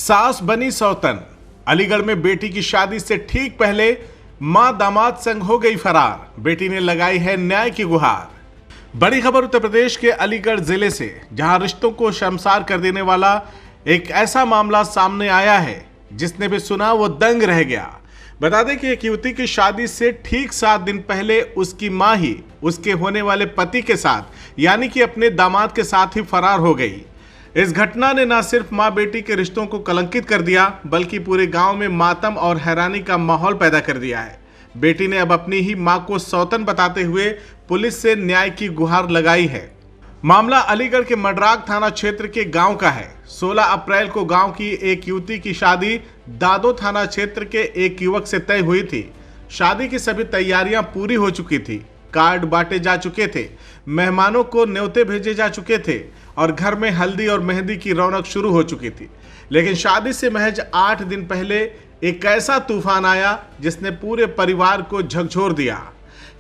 सास बनी सौतन। अलीगढ़ में बेटी की शादी से ठीक पहले मां दामाद संग हो गई फरार। बेटी ने लगाई है न्याय की गुहार। बड़ी खबर उत्तर प्रदेश के अलीगढ़ जिले से, जहां रिश्तों को शर्मसार कर देने वाला एक ऐसा मामला सामने आया है जिसने भी सुना वो दंग रह गया। बता दें कि एक युवती की शादी से ठीक 7 दिन पहले उसकी मां ही उसके होने वाले पति के साथ यानी कि अपने दामाद के साथ ही फरार हो गई। इस घटना ने न सिर्फ मां बेटी के रिश्तों को कलंकित कर दिया बल्कि पूरे गांव में मातम और हैरानी का माहौल पैदा कर दिया है। बेटी ने अब अपनी ही मां को सौतन बताते हुए पुलिस से न्याय की गुहार लगाई है। मामला अलीगढ़ के मडराग थाना क्षेत्र के गांव का है। 16 अप्रैल को गांव की एक युवती की शादी दादो थाना क्षेत्र के एक युवक से तय हुई थी। शादी की सभी तैयारियां पूरी हो चुकी थी, कार्ड बांटे जा चुके थे, मेहमानों को न्योते भेजे जा चुके थे और घर में हल्दी और मेहंदी की रौनक शुरू हो चुकी थी। लेकिन शादी से महज 8 दिन पहले एक ऐसा तूफान आया जिसने पूरे परिवार को झकझोर दिया।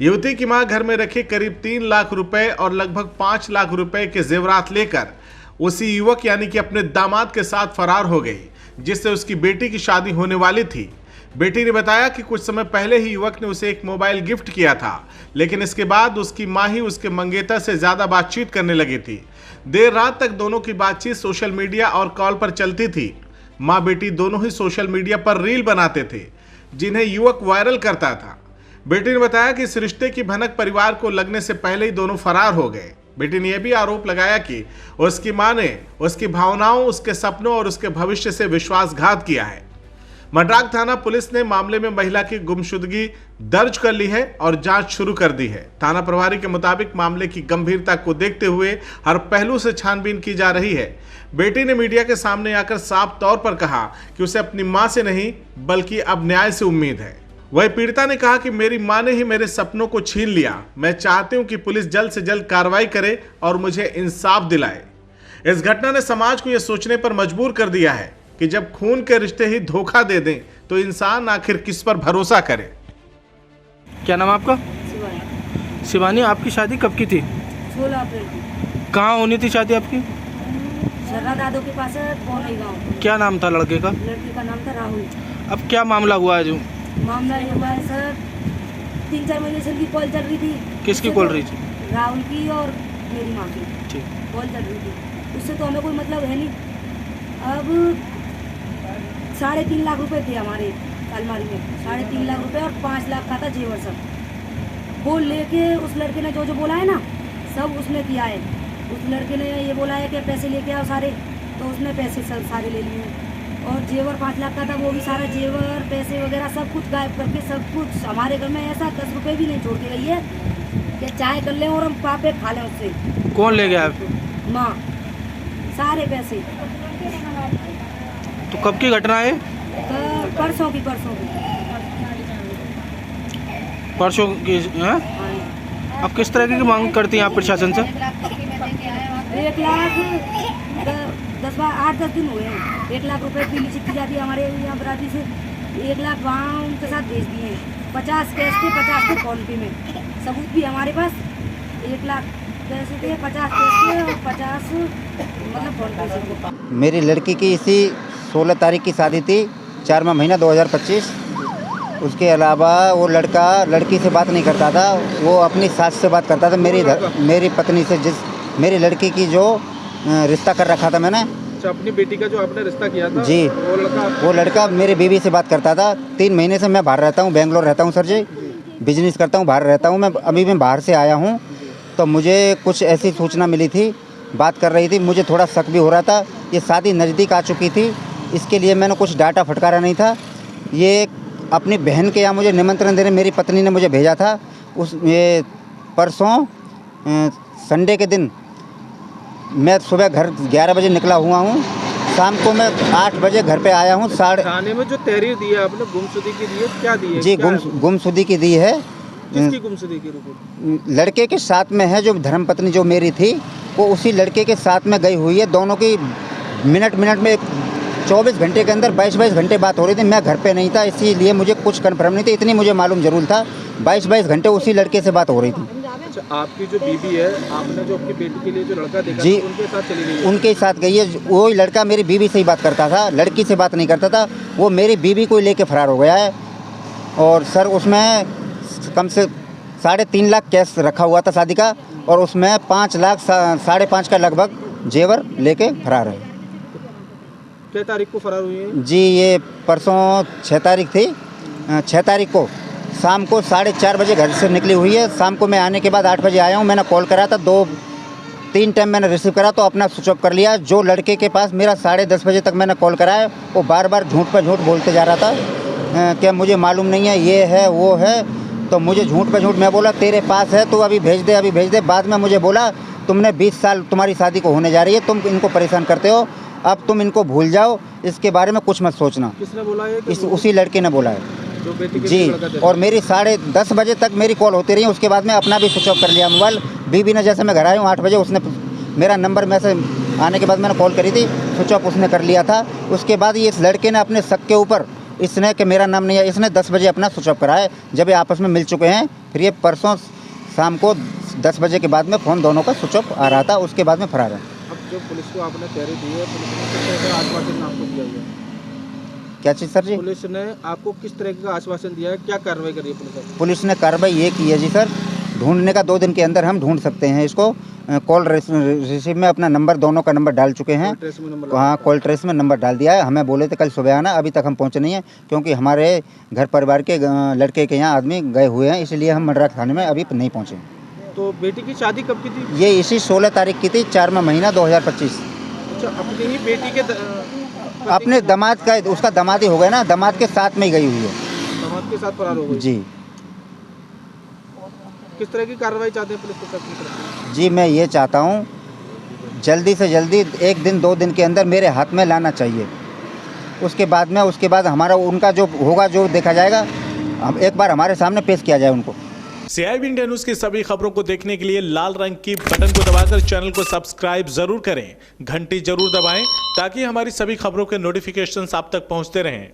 युवती की मां घर में रखे करीब 3 लाख रुपए और लगभग 5 लाख रुपए के जेवरात लेकर उसी युवक यानी कि अपने दामाद के साथ फरार हो गई, जिससे उसकी बेटी की शादी होने वाली थी। बेटी ने बताया कि कुछ समय पहले ही युवक ने उसे एक मोबाइल गिफ्ट किया था, लेकिन इसके बाद उसकी मां ही उसके मंगेतर से ज्यादा बातचीत करने लगी थी। देर रात तक दोनों की बातचीत सोशल मीडिया और कॉल पर चलती थी। मां बेटी दोनों ही सोशल मीडिया पर रील बनाते थे जिन्हें युवक वायरल करता था। बेटी ने बताया कि इस रिश्ते की भनक परिवार को लगने से पहले ही दोनों फरार हो गए। बेटी ने यह भी आरोप लगाया कि उसकी मां ने उसकी भावनाओं, उसके सपनों और उसके भविष्य से विश्वासघात किया है। मडराग थाना पुलिस ने मामले में महिला की गुमशुदगी दर्ज कर ली है और जांच शुरू कर दी है। थाना प्रभारी के मुताबिक मामले की गंभीरता को देखते हुए हर पहलू से छानबीन की जा रही है। बेटी ने मीडिया के सामने आकर साफ तौर पर कहा कि उसे अपनी मां से नहीं बल्कि अब न्याय से उम्मीद है। वही पीड़िता ने कहा कि मेरी मां ने ही मेरे सपनों को छीन लिया। मैं चाहती हूं कि पुलिस जल्द से जल्द कार्रवाई करे और मुझे इंसाफ दिलाए। इस घटना ने समाज को यह सोचने पर मजबूर कर दिया है कि जब खून के रिश्ते ही धोखा दे दें तो इंसान आखिर किस पर भरोसा करे। क्या नाम आपका? शिवानी। शिवानी, आपकी शादी कब की थी? 16 अप्रैल को। कहाँ होनी थी शादी आपकी? शर्रा दादो के पास है, पौनी गाँव। क्या नाम था लड़के का? लड़के का नाम था राहुल। अब क्या मामला हुआ है? जो मामला ये हुआ है सर, 3-4 महीने से उनकी कॉल चल रही थी। किसकी कॉल रही थी? राहुल की और मेरी माँ की ठीक। कॉल चल रही थी। उससे तो हमें कोई मतलब है नहीं। अब 3.5 लाख रुपए थे हमारे अलमारी में, 3.5 लाख रुपए और 5 लाख का था जेवर सब। वो लेके उस लड़के ने जो बोला है ना सब उसने किया है। उस लड़के ने ये बोला है कि पैसे लेके आओ सारे, तो उसने पैसे सारे ले लिए और जेवर 5 लाख का था, वो भी सारा जेवर पैसे वगैरह सब कुछ गायब करके सब कुछ हमारे घर में ऐसा 10 रुपए भी नहीं छोड़ के गई है कि चाय कर लें और हम पापे खा लें उससे। कौन ले गया? माँ, सारे पैसे। तो कब की घटना है? परसों की परसों की है? अब किस तरह की मांग करती हैं आप प्रशासन से? 1 लाख 8-10 दिन हुए हैं। 1 लाख रुपए पीली चिट्ठी जाती है हमारे यहाँ बराती से। 1 लाख वहाँ उनके साथ भेज दिए हैं। 50 कैश थे, 50 थे फोन पे में, सबूत भी हमारे पास। 1 लाख कैसे थे, 50 कैश थे और 50 मतलब फोन पे से। मेरी लड़की की इसी 16 तारीख की शादी थी, 4वां महीना 2025। उसके अलावा वो लड़का लड़की से बात नहीं करता था, वो अपनी सास से बात करता था। मेरी पत्नी से, जिस मेरी लड़की की जो रिश्ता कर रखा था मैंने, अपनी बेटी का जो आपने रिश्ता किया था जी, वो लड़का मेरी बीवी से बात करता था। 3 महीने से मैं बाहर रहता हूँ, बेंगलोर रहता हूँ सर जी, बिजनेस करता हूँ, बाहर रहता हूँ। मैं बाहर से आया हूँ तो मुझे कुछ ऐसी सूचना मिली थी, बात कर रही थी, मुझे थोड़ा शक भी हो रहा था। ये शादी नज़दीक आ चुकी थी, इसके लिए मैंने कुछ डाटा फटकारा नहीं था। ये अपनी बहन के यहाँ मुझे निमंत्रण देने मेरी पत्नी ने मुझे भेजा था। ये परसों संडे के दिन मैं सुबह घर 11 बजे निकला हुआ हूँ, शाम को मैं 8 बजे घर पे आया हूँ। थाने में जो तहरीर दी है आपने गुमशुदगी की दी है, क्या दी है? जी, गुमशुदगी की दी है। किसकी गुमशुदगी की रिपोर्ट? लड़के के साथ में है, जो धर्मपत्नी जो मेरी थी वो उसी लड़के के साथ में गई हुई है। दोनों की मिनट में 24 घंटे के अंदर 22 घंटे बात हो रही थी। मैं घर पे नहीं था, इसीलिए मुझे कुछ कन्फर्म नहीं था। इतनी मुझे मालूम जरूर था 22 घंटे उसी लड़के से बात हो रही थी। अच्छा, आपकी जो बीबी है, आपने जो अपनी बेटी के लिए जो लड़का देखा जी। था, उनके साथ चली गई है? उनके साथ गई है। वही लड़का मेरी बीवी से ही बात करता था, लड़की से बात नहीं करता था। वो मेरी बीवी को लेके फरार हो गया है। और सर उसमें कम से 3.5 लाख कैश रखा हुआ था शादी का, और उसमें 5 लाख 5.5 का लगभग जेवर लेके फरार है। क्या तारीख को फरार हुई है? जी ये परसों 6 तारीख थी। 6 तारीख को शाम को 4:30 बजे घर से निकली हुई है। शाम को मैं आने के बाद 8 बजे आया हूँ। मैंने कॉल करा था, 2-3 टाइम मैंने रिसीव करा तो अपना स्विच ऑफ कर लिया। जो लड़के के पास मेरा 10:30 बजे तक मैंने कॉल कराया, वो बार बार झूठ पर झूठ बोलते जा रहा था कि मुझे मालूम नहीं है, ये है वो है। तो मुझे झूठ पर झूठ, मैं बोला तेरे पास है तो अभी भेज दे, अभी भेज दे। बाद में मुझे बोला तुमने 20 साल तुम्हारी शादी को होने जा रही है, तुम इनको परेशान करते हो, अब तुम इनको भूल जाओ, इसके बारे में कुछ मत सोचना। किसने बोला है? उसी लड़के ने बोला है जो बेटी के जी। लिए लड़का देखा? और मेरी 10:30 बजे तक मेरी कॉल होती रही। उसके बाद में अपना भी स्विच ऑफ कर लिया मोबाइल। बीबी ने, जैसे मैं घर आया हूँ 8 बजे, उसने मेरा नंबर मैसेज आने के बाद मैंने कॉल करी थी, स्विच ऑफ उसने कर लिया था। उसके बाद ये इस लड़के ने अपने शक के ऊपर, इसने कि मेरा नाम नहीं है, इसने 10 बजे अपना स्विच ऑफ कराया। जब ये आपस में मिल चुके हैं, फिर ये परसों शाम को 10 बजे के बाद में फ़ोन दोनों का स्विच ऑफ आ रहा था। उसके बाद में फरार है। अब जो पुलिस को आपने तैयारी दी है, पुलिस ने किस तरह का आश्वासन आपको दिया है? क्या चीज़ सर जी? पुलिस ने आपको किस तरह का आश्वासन दिया है? क्या कार्रवाई करी है पुलिस ने? पुलिस ने कार्रवाई ये की है जी सर, ढूंढने का 2 दिन के अंदर हम ढूंढ सकते हैं इसको। कॉल रिसीव में अपना नंबर, दोनों का नंबर डाल चुके हैं। ट्रेस में नंबर हाँ, कॉल ट्रेस में नंबर डाल दिया है। हमें बोले थे कल सुबह आना, अभी तक हम पहुँचे नहीं हैं, क्योंकि हमारे घर परिवार के लड़के के यहाँ आदमी गए हुए हैं, इसलिए हम मंडरा थाने में अभी नहीं पहुँचे। तो बेटी की शादी कब की थी? ये इसी 16 तारीख की थी, 4वां महीना 2025। अच्छा, अपनी ही बेटी के अपने दामाद का, उसका दामाद ही हो गया ना, दामाद के साथ में ही गई हुई है दामाद के साथ फरार हो गई जी। किस तरह की कार्रवाई चाहते हैं पुलिस प्रशासन की तरफ से? जी मैं ये चाहता हूँ जल्दी से जल्दी 1 दिन 2 दिन के अंदर मेरे हाथ में लाना चाहिए। उसके बाद हमारा उनका जो होगा, जो देखा जाएगा, हम एक बार हमारे सामने पेश किया जाए उनको। CIB इंडिया न्यूज की सभी खबरों को देखने के लिए लाल रंग की बटन को दबाकर चैनल को सब्सक्राइब जरूर करें, घंटी जरूर दबाएं ताकि हमारी सभी खबरों के नोटिफिकेशंस आप तक पहुंचते रहें।